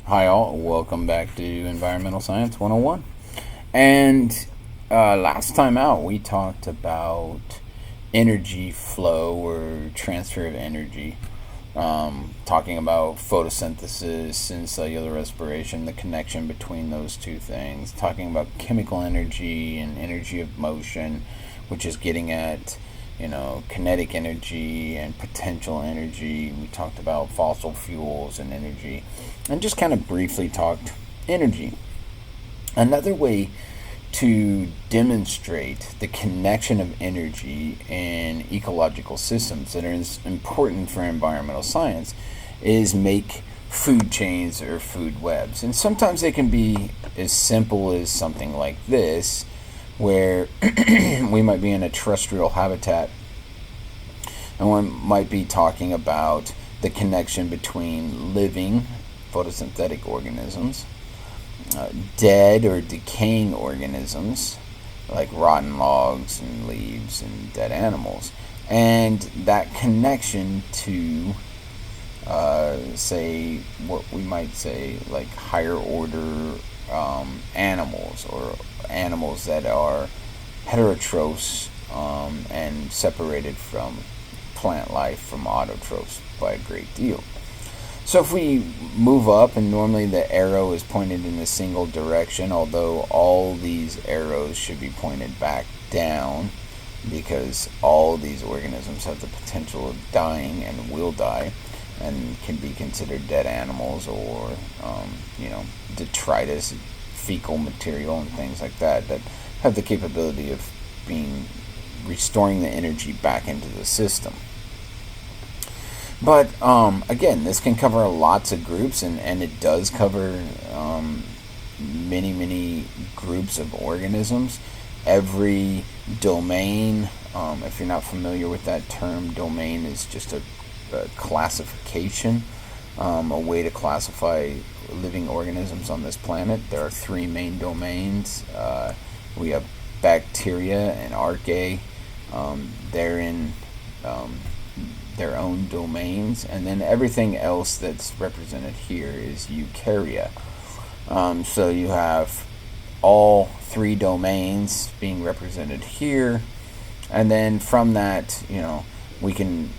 Hi, all. Welcome back to Environmental Science 101. And last time out, we talked about energy flow or transfer of energy, talking about photosynthesis and cellular respiration, the connection between those two things, talking about chemical energy and energy of motion, which is getting at kinetic energy and potential energy. We talked about fossil fuels and energy, and just kind of briefly talked energy. Another way to demonstrate the connection of energy in ecological systems that are important for environmental science is make food chains or food webs. And sometimes they can be as simple as something like this, where we might be in a terrestrial habitat and one might be talking about the connection between living photosynthetic organisms, dead or decaying organisms like rotten logs and leaves and dead animals, and that connection to say what we might say like higher order animals, or animals that are heterotrophs and separated from plant life from autotrophs by a great deal. So if we move up, and normally the arrow is pointed in a single direction, although all these arrows should be pointed back down, because all these organisms have the potential of dying and will die and can be considered dead animals, or detritus, fecal material and things like that have the capability of being restoring the energy back into the system. But again, this can cover lots of groups, and it does cover many groups of organisms. Every domain, if you're not familiar with that term, domain is just a classification, a way to classify living organisms on this planet. There are three main domains. We have bacteria and archaea. They're in their own domains, and then everything else that's represented here is eukarya. So you have all three domains being represented here, and then from that, we can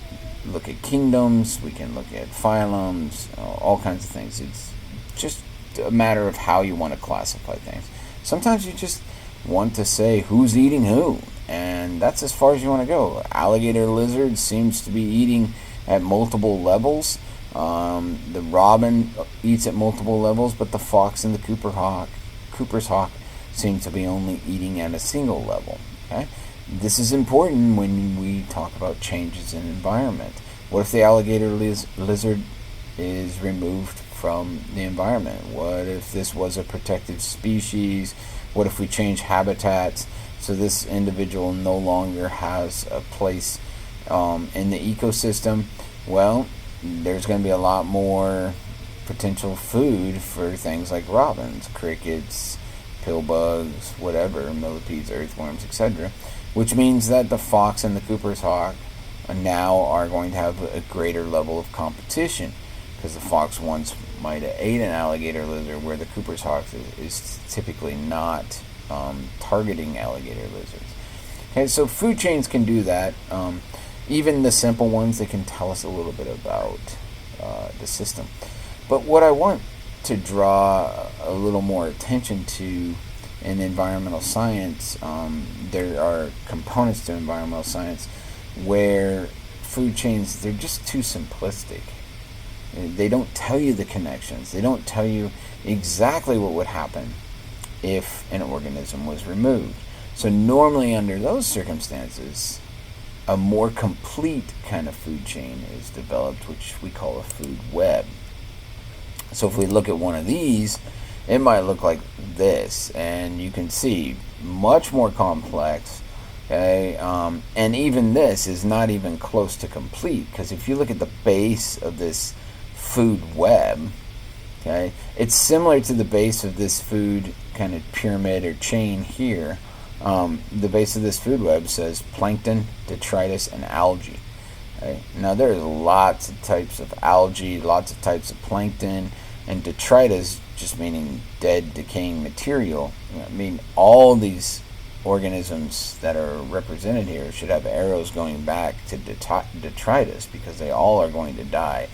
look at kingdoms, we can look at phylums, all kinds of things. It's just a matter of how you want to classify things. Sometimes you just want to say who's eating who, and that's as far as you want to go. Alligator lizard seems to be eating at multiple levels. The robin eats at multiple levels, but the fox and the Cooper's hawk seem to be only eating at a single level. Okay? This is important when we talk about changes in environment. What if the alligator lizard is removed from the environment? What if this was a protected species? What if we change habitats so this individual no longer has a place in the ecosystem? Well, there's going to be a lot more potential food for things like robins, crickets, pillbugs, whatever, millipedes, earthworms, etc., which means that the fox and the Cooper's hawk now are going to have a greater level of competition, because the fox once might have ate an alligator lizard, where the Cooper's hawk is typically not targeting alligator lizards. Okay, so food chains can do that. Even the simple ones, they can tell us a little bit about the system. But what I want to draw a little more attention to in environmental science, there are components to environmental science where food chains, they're just too simplistic. They don't tell you the connections. They don't tell you exactly what would happen if an organism was removed. So normally under those circumstances, a more complete kind of food chain is developed, which we call a food web. So if we look at one of these, it might look like this, and you can see much more complex. Okay, and even this is not even close to complete, because if you look at the base of this food web, okay, it's similar to the base of this food kind of pyramid or chain here. The base of this food web says plankton, detritus, and algae. Okay? Now there's lots of types of algae, lots of types of plankton, And detritus, just meaning dead, decaying material. I mean, all these organisms that are represented here should have arrows going back to detritus, because they all are going to die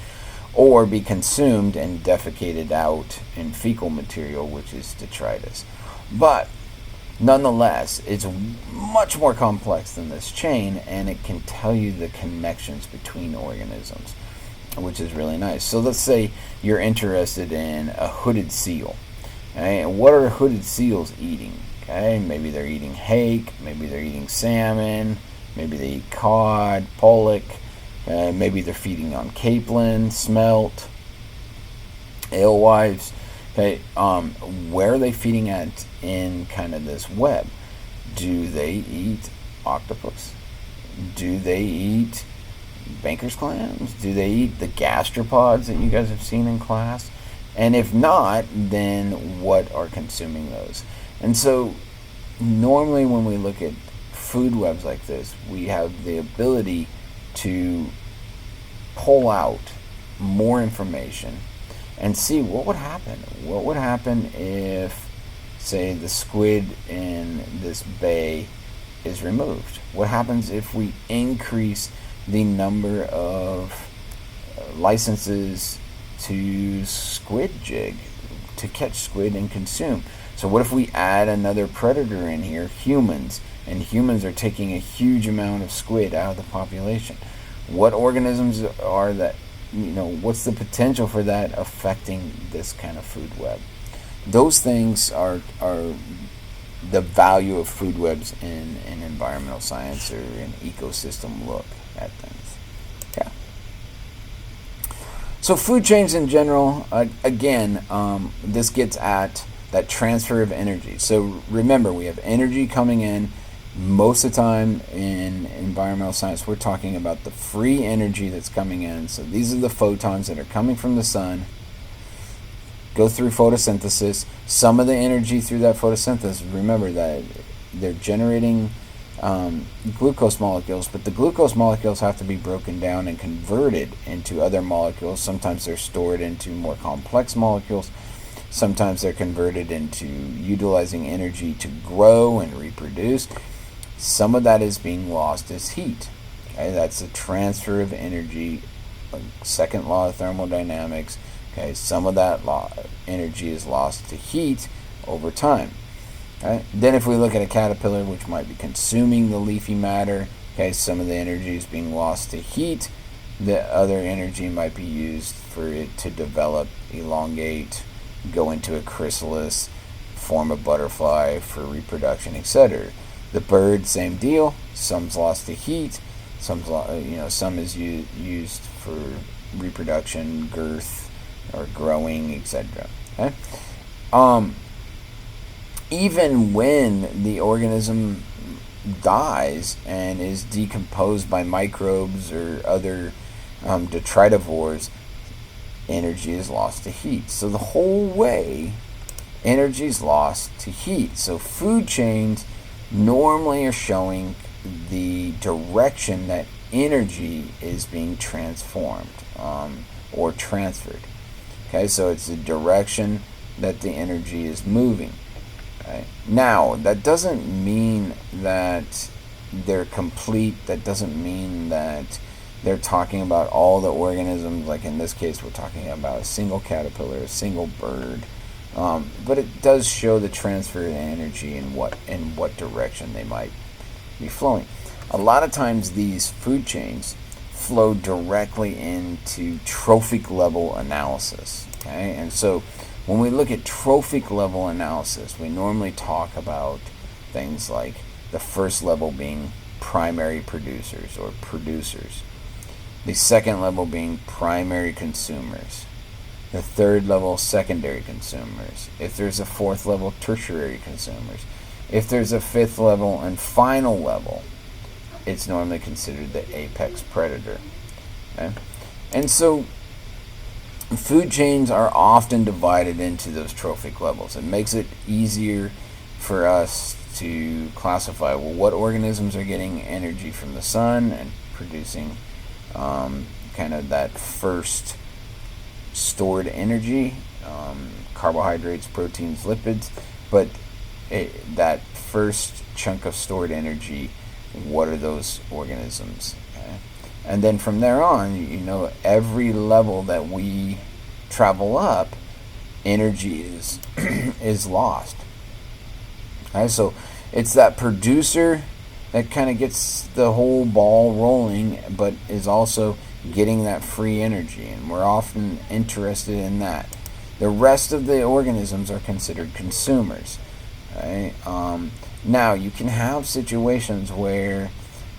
or be consumed and defecated out in fecal material, which is detritus. But nonetheless, it's much more complex than this chain, and it can tell you the connections between organisms, which is really nice. So let's say you're interested in a hooded seal. Okay? And what are hooded seals eating? Okay? Maybe they're eating hake, maybe they're eating salmon, maybe they eat cod, pollock, maybe they're feeding on capelin, smelt, alewives. Okay, where are they feeding at in kind of this web? Do they eat octopus? Do they eat banker's clams? Do they eat the gastropods that you guys have seen in class? And if not, then what are consuming those? And so normally when we look at food webs like this, we have the ability to pull out more information and see what would happen. What would happen if, say, the squid in this bay is removed? What happens if we increase the number of licenses to squid jig, to catch squid and consume? So what if we add another predator in here, humans, and humans are taking a huge amount of squid out of the population? What organisms are that, what's the potential for that affecting this kind of food web? Those things are the value of food webs in environmental science or an ecosystem look at things. Okay. So food chains in general, again, this gets at that transfer of energy. So remember, we have energy coming in. Most of the time in environmental science, we're talking about the free energy that's coming in. So these are the photons that are coming from the sun, go through photosynthesis. Some of the energy through that photosynthesis, remember that they're generating glucose molecules, but the glucose molecules have to be broken down and converted into other molecules. Sometimes they're stored into more complex molecules. Sometimes they're converted into utilizing energy to grow and reproduce. Some of that is being lost as heat. Okay, that's a transfer of energy, second law of thermodynamics. Okay, some of that energy is lost to heat over time. Okay? Then if we look at a caterpillar, which might be consuming the leafy matter, okay, some of the energy is being lost to heat. The other energy might be used for it to develop, elongate, go into a chrysalis, form a butterfly for reproduction, etc. The bird, same deal. Some's lost to heat. Some is used for reproduction, girth, or growing, etc. Okay? Even when the organism dies and is decomposed by microbes or other detritivores, energy is lost to heat. So the whole way, energy is lost to heat. So food chains normally are showing the direction that energy is being transformed or transferred. Okay, so it's the direction that the energy is moving. Okay? Now, that doesn't mean that they're complete. That doesn't mean that they're talking about all the organisms. Like in this case, we're talking about a single caterpillar, a single bird. But it does show the transfer of energy and what direction they might be flowing. A lot of times these food chains flow directly into trophic level analysis. Okay, and so when we look at trophic level analysis, we normally talk about things like the first level being primary producers or producers, the second level being primary consumers, the third level secondary consumers, if there's a fourth level tertiary consumers, if there's a fifth level and final level, it's normally considered the apex predator. Okay? And so food chains are often divided into those trophic levels. It makes it easier for us to classify, well, what organisms are getting energy from the sun and producing kind of that first stored energy, carbohydrates, proteins, lipids, but that first chunk of stored energy, what are those organisms? Okay? And then from there on, every level that we travel up, energy is is lost. Okay? So it's that producer that kind of gets the whole ball rolling, but is also getting that free energy, and we're often interested in that. The rest of the organisms are considered consumers. Right? Now, you can have situations where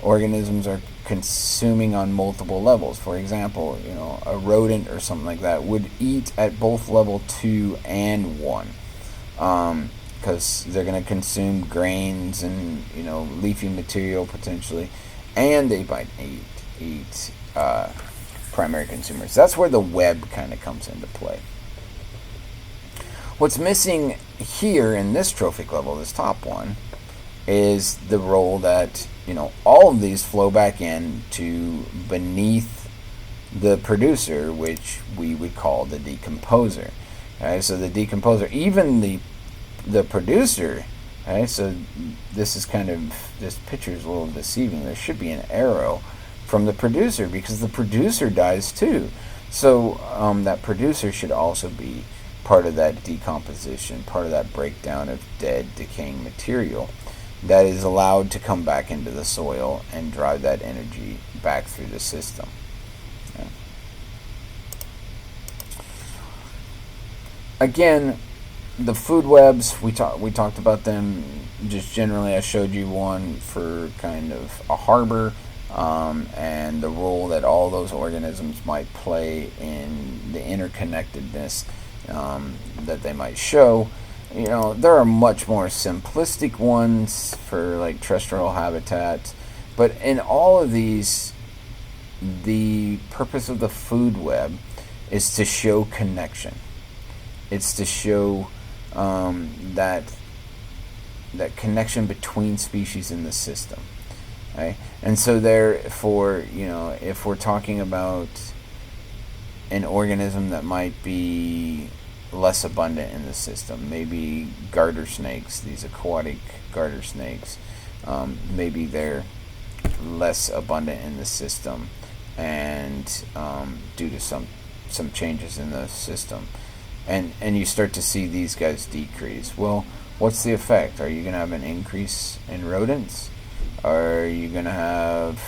organisms are consuming on multiple levels. For example, a rodent or something like that would eat at both level 2 and 1. Because they're going to consume grains and leafy material potentially, and they might eat primary consumers. That's where the web kind of comes into play. What's missing here in this trophic level, this top one, is the role that all of these flow back in to beneath the producer, which we would call the decomposer. Okay, so the decomposer, even the producer, okay, so this picture is a little deceiving. There should be an arrow from the producer because the producer dies too. So that producer should also be part of that decomposition, part of that breakdown of dead, decaying material that is allowed to come back into the soil and drive that energy back through the system. Okay. Again, the food webs, we talked about them just generally. I showed you one for kind of a harbor, and the role that all those organisms might play in the interconnectedness that they might show. There are much more simplistic ones for like terrestrial habitats, but in all of these, the purpose of the food web is to show connection. It's to show that connection between species in the system. Okay? And so therefore, if we're talking about an organism that might be less abundant in the system, maybe garter snakes, these aquatic garter snakes, maybe they're less abundant in the system, and due to some changes in the system, and you start to see these guys decrease. Well, what's the effect? Are you going to have an increase in rodents? Are you going to have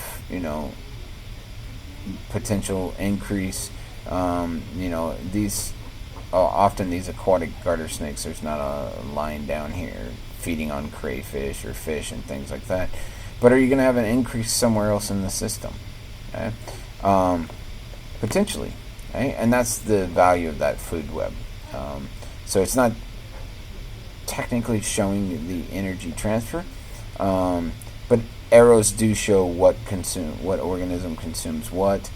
potential increase? Often these aquatic garter snakes, there's not a line down here feeding on crayfish or fish and things like that. But are you going to have an increase somewhere else in the system? Okay? Potentially. Okay? And that's the value of that food web. So it's not technically showing the energy transfer, but arrows do show what organism consumes what.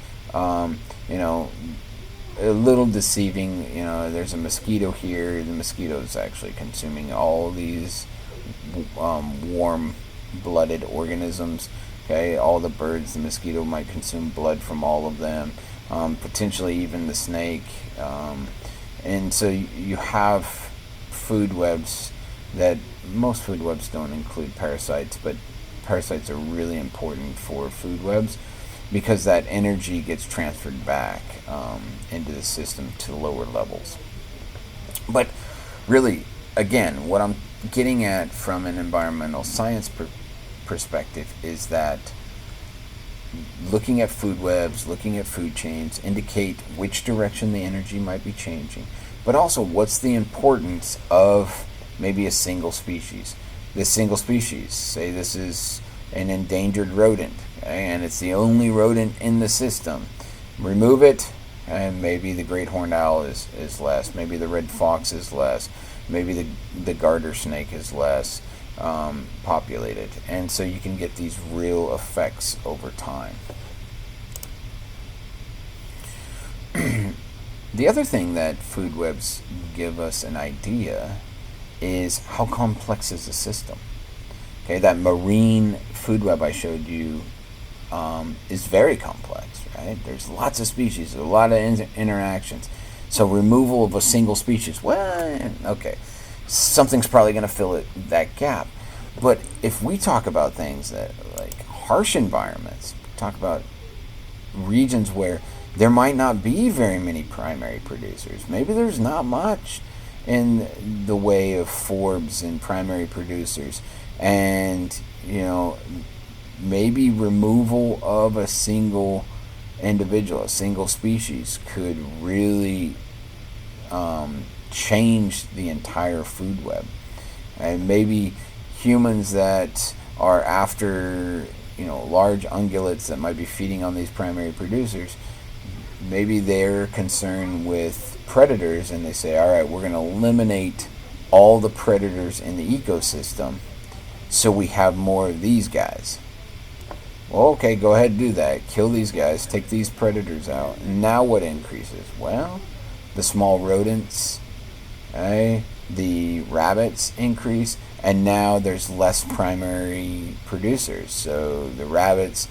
A little deceiving. There's a mosquito here. The mosquito is actually consuming all these warm-blooded organisms. Okay, all the birds, the mosquito might consume blood from all of them, potentially even the snake. And so you have food webs that most food webs don't include parasites, but parasites are really important for food webs because that energy gets transferred back into the system to lower levels. But really, again, what I'm getting at from an environmental science perspective is that looking at food webs, looking at food chains, indicate which direction the energy might be changing, but also what's the importance of maybe a single species. This single species, say this is an endangered rodent, okay, and it's the only rodent in the system. Remove it, and maybe the great horned owl is less, maybe the red fox is less, maybe the garter snake is less populated, and so you can get these real effects over time. The other thing that food webs give us an idea is how complex is the system. Okay, that marine food web I showed you is very complex, right? There's lots of species, a lot of interactions. So removal of a single species, well, okay, something's probably going to fill that gap. But if we talk about things that like harsh environments, talk about regions where there might not be very many primary producers. Maybe there's not much in the way of forbs and primary producers. And, maybe removal of a single individual, a single species, could really change the entire food web. And maybe humans that are after large ungulates that might be feeding on these primary producers, maybe they're concerned with predators and they say, all right, we're going to eliminate all the predators in the ecosystem so we have more of these guys. Well, okay, go ahead and do that. Kill these guys, take these predators out. And now what increases? Well, the small rodents, the rabbits increase, and now there's less primary producers. So the rabbits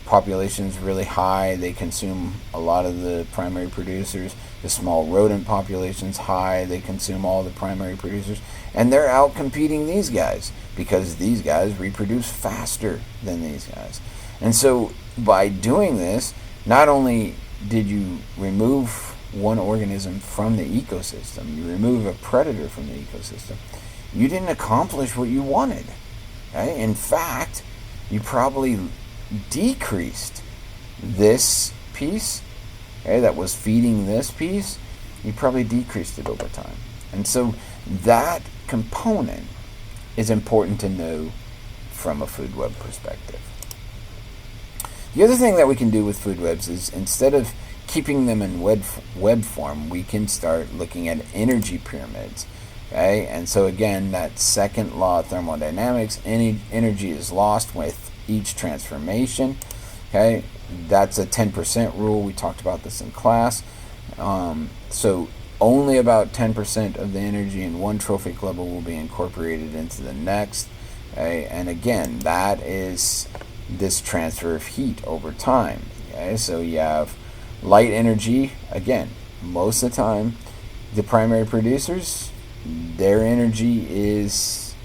population is really high. They consume a lot of the primary producers. The small rodent population is high. They consume all the primary producers. And they're out competing these guys because these guys reproduce faster than these guys. And so by doing this, not only did you remove one organism from the ecosystem, you remove a predator from the ecosystem, you didn't accomplish what you wanted. Okay? In fact, you probably decreased this piece that was feeding this piece. You probably decreased it over time. And so that component is important to know from a food web perspective. The other thing that we can do with food webs is, instead of keeping them in web form, we can start looking at energy pyramids. Okay? And so again, that second law of thermodynamics, energy is lost with each transformation. Okay? That's a 10% rule. We talked about this in class. So only about 10% of the energy in one trophic level will be incorporated into the next. Okay? And again, that is this transfer of heat over time. Okay? So you have light energy. Again, most of the time, the primary producers, their energy is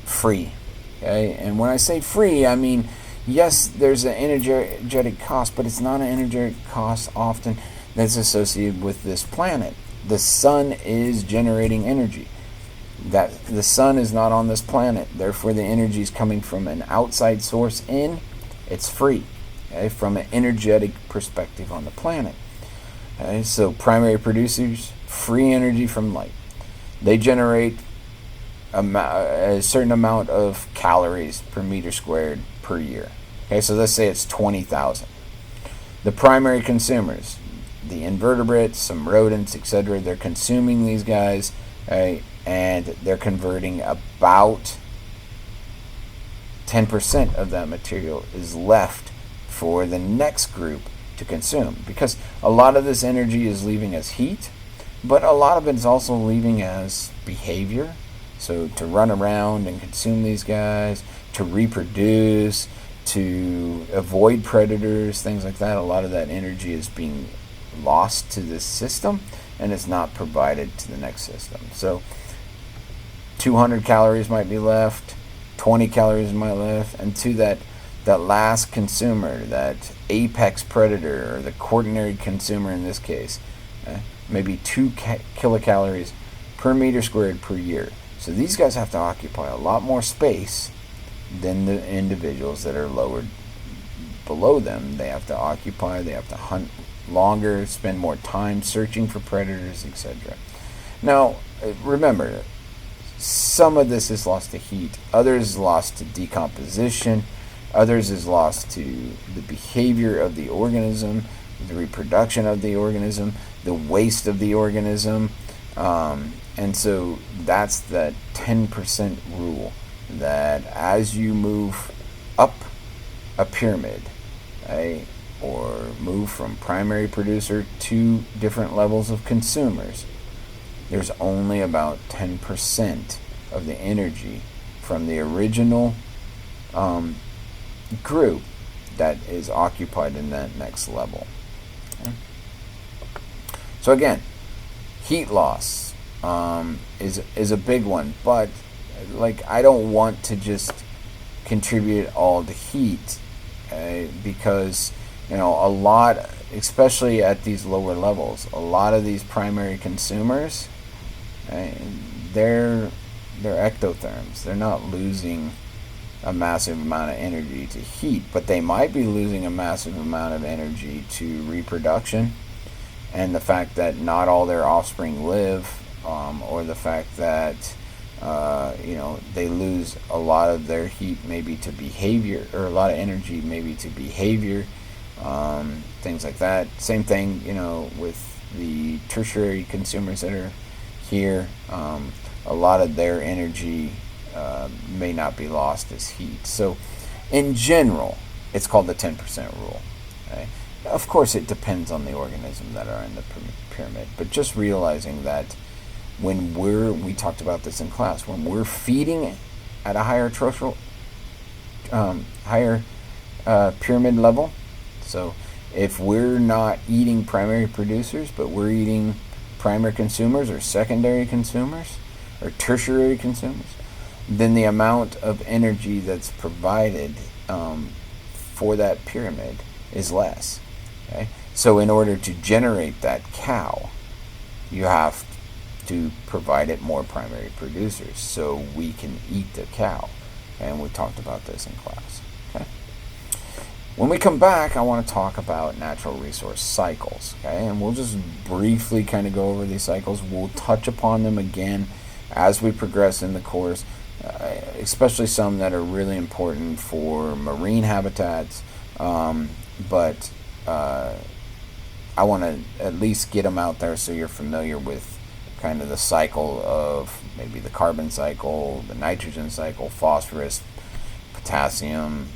free. Okay? And when I say free, I mean, yes, there's an energetic cost, but it's not an energetic cost often that's associated with this planet. The sun is generating energy. That the sun is not on this planet, therefore the energy is coming from an outside source in. It's free, okay, from an energetic perspective on the planet. Okay, so primary producers, free energy from light. They generate a certain amount of calories per meter squared per year. Okay, so let's say it's 20,000. The primary consumers, the invertebrates, some rodents, etc., they're consuming these guys, okay, and they're converting about 10% of that material is left for the next group to consume, because a lot of this energy is leaving as heat, but a lot of it is also leaving as behavior. So to run around and consume these guys, to reproduce, to avoid predators, things like that. A lot of that energy is being lost to this system and is not provided to the next system. So 200 calories might be left, 20 calories might be left, and to that last consumer, that apex predator, or the quaternary consumer in this case, maybe 2 kilocalories per meter squared per year. So these guys have to occupy a lot more space than the individuals that are lowered below them. They have to occupy, they have to hunt longer, spend more time searching for predators, etc. Now, remember, some of this is lost to heat, others is lost to decomposition, others is lost to the behavior of the organism, the reproduction of the organism, the waste of the organism, and so that's that 10% rule, that as you move up a pyramid, or move from primary producer to different levels of consumers, there's only about 10% of the energy from the original group that is occupied in that next level. Okay? So again, heat loss is a big one, but like I don't want to just contribute all the heat because a lot, especially at these lower levels, a lot of these primary consumers, they're ectotherms. They're not losing a massive amount of energy to heat, but they might be losing a massive amount of energy to reproduction, and the fact that not all their offspring live, or the fact that they lose a lot of their heat maybe to behavior, or a lot of energy maybe to behavior, things like that. Same thing, with the tertiary consumers that are here. A lot of their energy may not be lost as heat. So in general, it's called the 10% rule. Okay? Of course, it depends on the organism that are in the pyramid, but just realizing that when we talked about this in class, when we're feeding at a higher pyramid level, so if we're not eating primary producers, but we're eating primary consumers or secondary consumers or tertiary consumers, then the amount of energy that's provided for that pyramid is less. Okay? So in order to generate that cow, you have to provide it more primary producers so we can eat the cow. And we talked about this in class. Okay? When we come back, I want to talk about natural resource cycles. Okay? And we'll just briefly kind of go over these cycles. We'll touch upon them again as we progress in the course, especially some that are really important for marine habitats. But I want to at least get them out there so you're familiar with kind of the cycle of maybe the carbon cycle, the nitrogen cycle, phosphorus, potassium,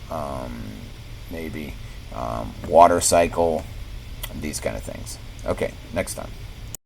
maybe water cycle, these kind of things. Okay, next time.